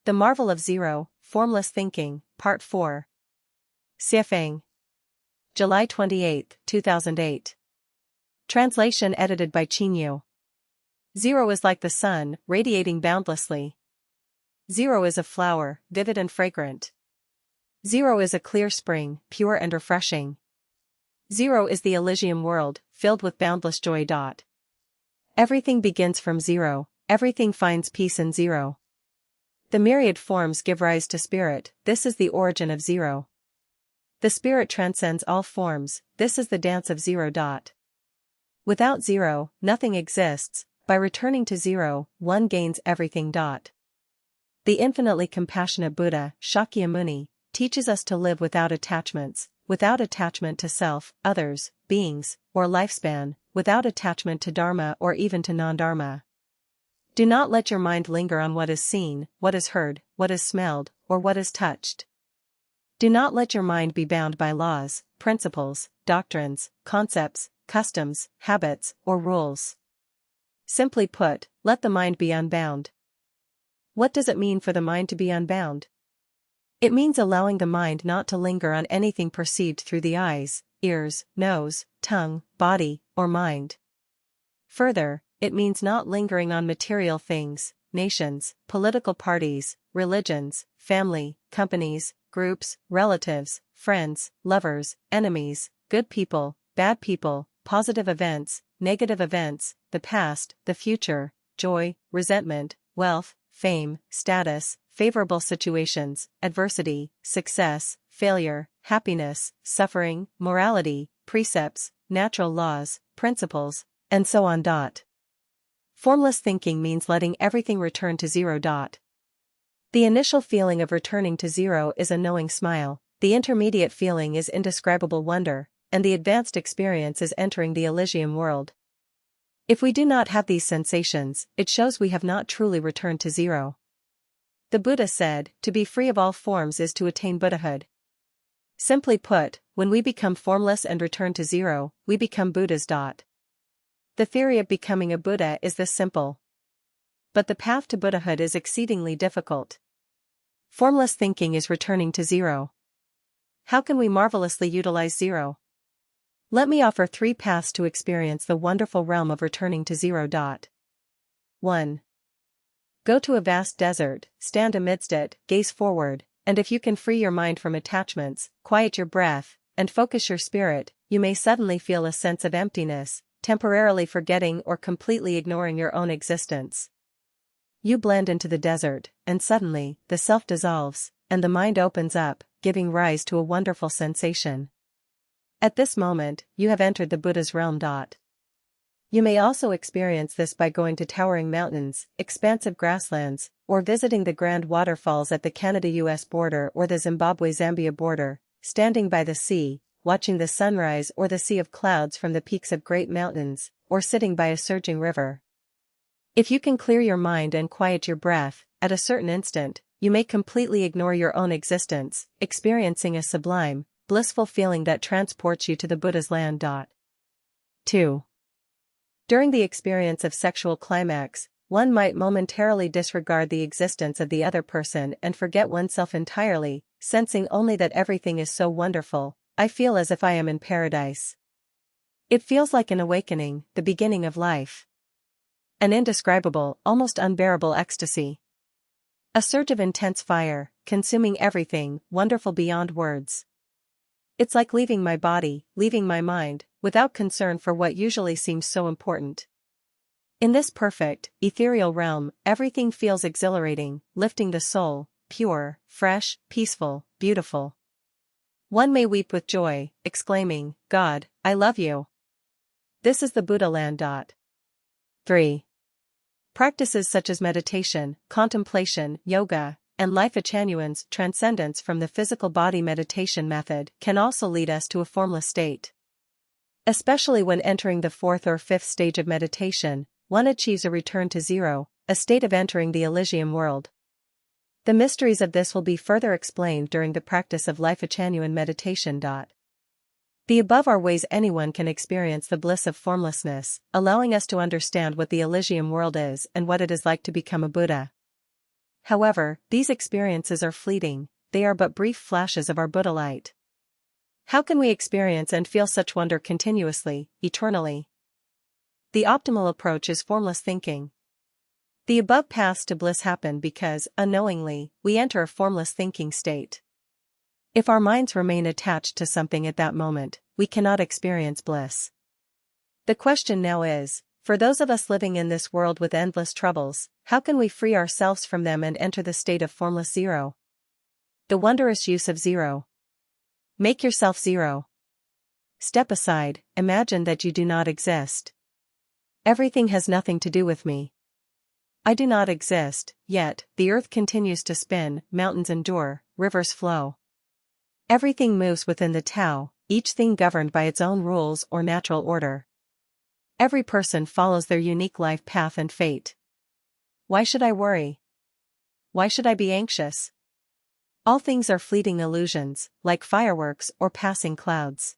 The Marvel of Zero, Formless Thinking, Part 4. Xiefeng. July 28, 2008. Translation edited by Qinyu. Zero is like the sun, radiating boundlessly. Zero is a flower, vivid and fragrant. Zero is a clear spring, pure and refreshing. Zero is the Elysium world, filled with boundless joy. Everything begins from zero, everything finds peace in zero. The myriad forms give rise to spirit, this is the origin of zero. The spirit transcends all forms, this is the dance of zero. Without zero, nothing exists, by returning to zero, one gains everything. The infinitely compassionate Buddha, Shakyamuni, teaches us to live without attachments, without attachment to self, others, beings, or lifespan, without attachment to dharma or even to non-dharma. Do not let your mind linger on what is seen, what is heard, what is smelled, or what is touched. Do not let your mind be bound by laws, principles, doctrines, concepts, customs, habits, or rules. Simply put, let the mind be unbound. What does it mean for the mind to be unbound? It means allowing the mind not to linger on anything perceived through the eyes, ears, nose, tongue, body, or mind. Further, it means not lingering on material things, nations, political parties, religions, family, companies, groups, relatives, friends, lovers, enemies, good people, bad people, positive events, negative events, the past, the future, joy, resentment, wealth, fame, status, favorable situations, adversity, success, failure, happiness, suffering, morality, precepts, natural laws, principles, and so on. Formless thinking means letting everything return to zero. The initial feeling of returning to zero is a knowing smile, the intermediate feeling is indescribable wonder, and the advanced experience is entering the Elysium world. If we do not have these sensations, it shows we have not truly returned to zero. The Buddha said, to be free of all forms is to attain Buddhahood. Simply put, when we become formless and return to zero, we become Buddhas. The theory of becoming a Buddha is this simple. But the path to Buddhahood is exceedingly difficult. Formless thinking is returning to zero. How can we marvelously utilize zero? Let me offer 3 paths to experience the wonderful realm of returning to zero. 1. Go to a vast desert, stand amidst it, gaze forward, and if you can free your mind from attachments, quiet your breath, and focus your spirit, you may suddenly feel a sense of emptiness, temporarily forgetting or completely ignoring your own existence. You blend into the desert, and suddenly, the self dissolves, and the mind opens up, giving rise to a wonderful sensation. At this moment, you have entered the Buddha's realm. You may also experience this by going to towering mountains, expansive grasslands, or visiting the grand waterfalls at the Canada-US border or the Zimbabwe-Zambia border, standing by the sea, watching the sunrise or the sea of clouds from the peaks of great mountains, or sitting by a surging river. If you can clear your mind and quiet your breath, at a certain instant, you may completely ignore your own existence, experiencing a sublime, blissful feeling that transports you to the Buddha's land. 2. During the experience of sexual climax, one might momentarily disregard the existence of the other person and forget oneself entirely, sensing only that everything is so wonderful. I feel as if I am in paradise. It feels like an awakening, the beginning of life. An indescribable, almost unbearable ecstasy. A surge of intense fire, consuming everything, wonderful beyond words. It's like leaving my body, leaving my mind, without concern for what usually seems so important. In this perfect, ethereal realm, everything feels exhilarating, lifting the soul, pure, fresh, peaceful, beautiful. One may weep with joy, exclaiming, God, I love you. This is the Buddha land. 3. Practices such as meditation, contemplation, yoga, and Lifechanyuan's transcendence from the physical body meditation method can also lead us to a formless state. Especially when entering the 4th or 5th stage of meditation, one achieves a return to zero, a state of entering the Elysium world. The mysteries of this will be further explained during the practice of Lifechanyuan meditation. The above are ways anyone can experience the bliss of formlessness, allowing us to understand what the Elysium world is and what it is like to become a Buddha. However, these experiences are fleeting, they are but brief flashes of our Buddha light. How can we experience and feel such wonder continuously, eternally? The optimal approach is formless thinking. The above paths to bliss happen because, unknowingly, we enter a formless thinking state. If our minds remain attached to something at that moment, we cannot experience bliss. The question now is, for those of us living in this world with endless troubles, how can we free ourselves from them and enter the state of formless zero? The wondrous use of zero. Make yourself zero. Step aside, imagine that you do not exist. Everything has nothing to do with me. I do not exist, yet the earth continues to spin, mountains endure, rivers flow. Everything moves within the Tao, each thing governed by its own rules or natural order. Every person follows their unique life path and fate. Why should I worry? Why should I be anxious? All things are fleeting illusions, like fireworks or passing clouds.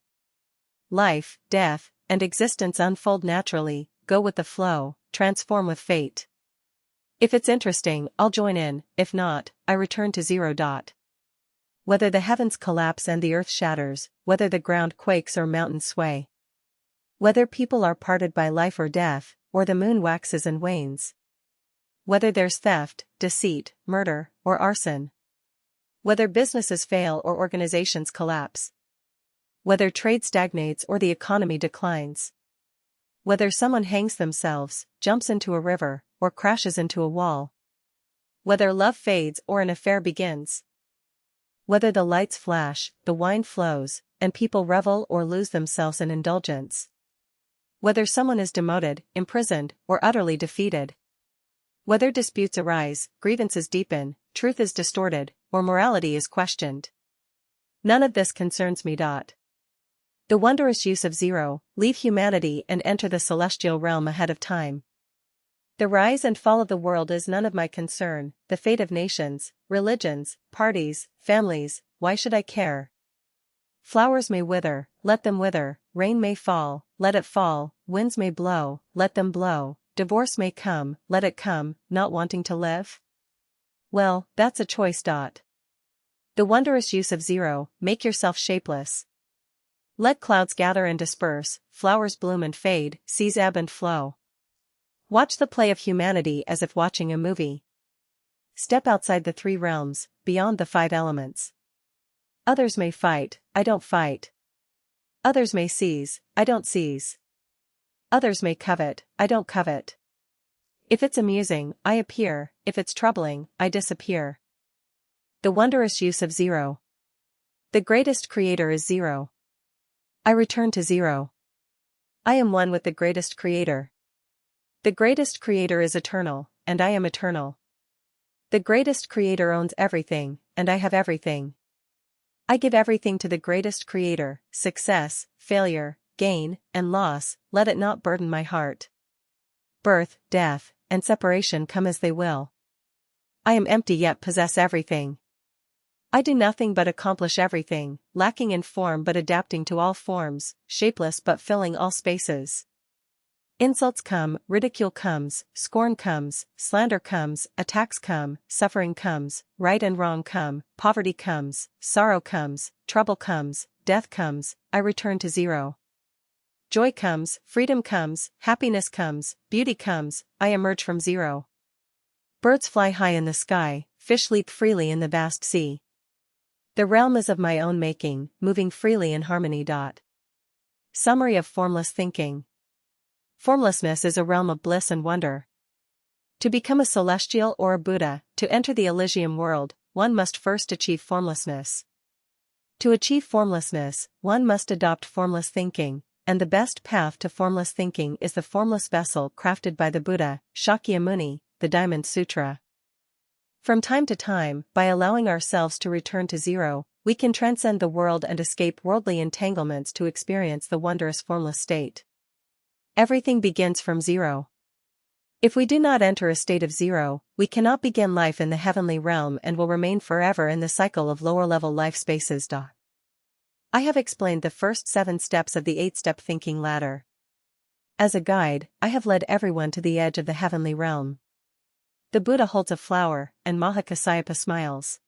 Life, death, and existence unfold naturally, go with the flow, transform with fate. If it's interesting, I'll join in, if not, I return to zero. Whether the heavens collapse and the earth shatters, whether the ground quakes or mountains sway. Whether people are parted by life or death, or the moon waxes and wanes. Whether there's theft, deceit, murder, or arson. Whether businesses fail or organizations collapse. Whether trade stagnates or the economy declines. Whether someone hangs themselves, jumps into a river, or crashes into a wall. Whether love fades or an affair begins. Whether the lights flash, the wine flows, and people revel or lose themselves in indulgence. Whether someone is demoted, imprisoned, or utterly defeated. Whether disputes arise, grievances deepen, truth is distorted, or morality is questioned. None of this concerns me. The wondrous use of zero, leave humanity and enter the celestial realm ahead of time. The rise and fall of the world is none of my concern, the fate of nations, religions, parties, families, why should I care? Flowers may wither, let them wither, rain may fall, let it fall, winds may blow, let them blow, divorce may come, let it come, not wanting to live? Well, that's a choice. The wondrous use of zero, make yourself shapeless. Let clouds gather and disperse, flowers bloom and fade, seas ebb and flow. Watch the play of humanity as if watching a movie. Step outside the three realms, beyond the five elements. Others may fight, I don't fight. Others may seize, I don't seize. Others may covet, I don't covet. If it's amusing, I appear, if it's troubling, I disappear. The wondrous use of zero. The greatest creator is zero. I return to zero. I am one with the greatest creator. The greatest creator is eternal, and I am eternal. The greatest creator owns everything, and I have everything. I give everything to the greatest creator, success, failure, gain, and loss, let it not burden my heart. Birth, death, and separation come as they will. I am empty yet possess everything. I do nothing but accomplish everything, lacking in form but adapting to all forms, shapeless but filling all spaces. Insults come, ridicule comes, scorn comes, slander comes, attacks come, suffering comes, right and wrong come, poverty comes, sorrow comes, trouble comes, death comes, I return to zero. Joy comes, freedom comes, happiness comes, beauty comes, I emerge from zero. Birds fly high in the sky, fish leap freely in the vast sea. The realm is of my own making, moving freely in harmony. Summary of formless thinking. Formlessness is a realm of bliss and wonder. To become a celestial or a Buddha, to enter the Elysium world, one must first achieve formlessness. To achieve formlessness, one must adopt formless thinking, and the best path to formless thinking is the formless vessel crafted by the Buddha, Shakyamuni, the Diamond Sutra. From time to time, by allowing ourselves to return to zero, we can transcend the world and escape worldly entanglements to experience the wondrous formless state. Everything begins from zero. If we do not enter a state of zero, we cannot begin life in the heavenly realm and will remain forever in the cycle of lower-level life spaces. I have explained the first 7 steps of the 8-step thinking ladder. As a guide, I have led everyone to the edge of the heavenly realm. The Buddha holds a flower, and Mahakasyapa smiles.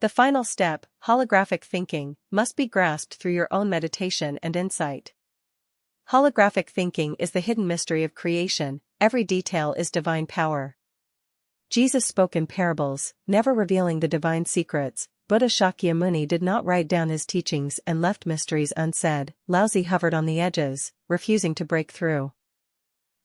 The final step, holographic thinking, must be grasped through your own meditation and insight. Holographic thinking is the hidden mystery of creation, every detail is divine power. Jesus spoke in parables, never revealing the divine secrets. Buddha Shakyamuni did not write down his teachings and left mysteries unsaid. Laozi hovered on the edges, refusing to break through.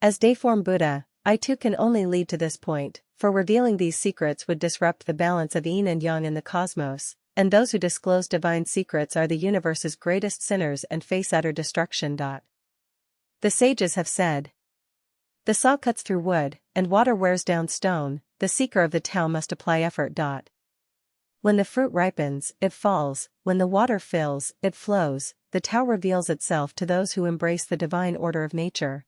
As deiform Buddha, I too can only lead to this point, for revealing these secrets would disrupt the balance of yin and yang in the cosmos, and those who disclose divine secrets are the universe's greatest sinners and face utter destruction. The sages have said, the saw cuts through wood, and water wears down stone, the seeker of the Tao must apply effort. When the fruit ripens, it falls, when the water fills, it flows, the Tao reveals itself to those who embrace the divine order of nature.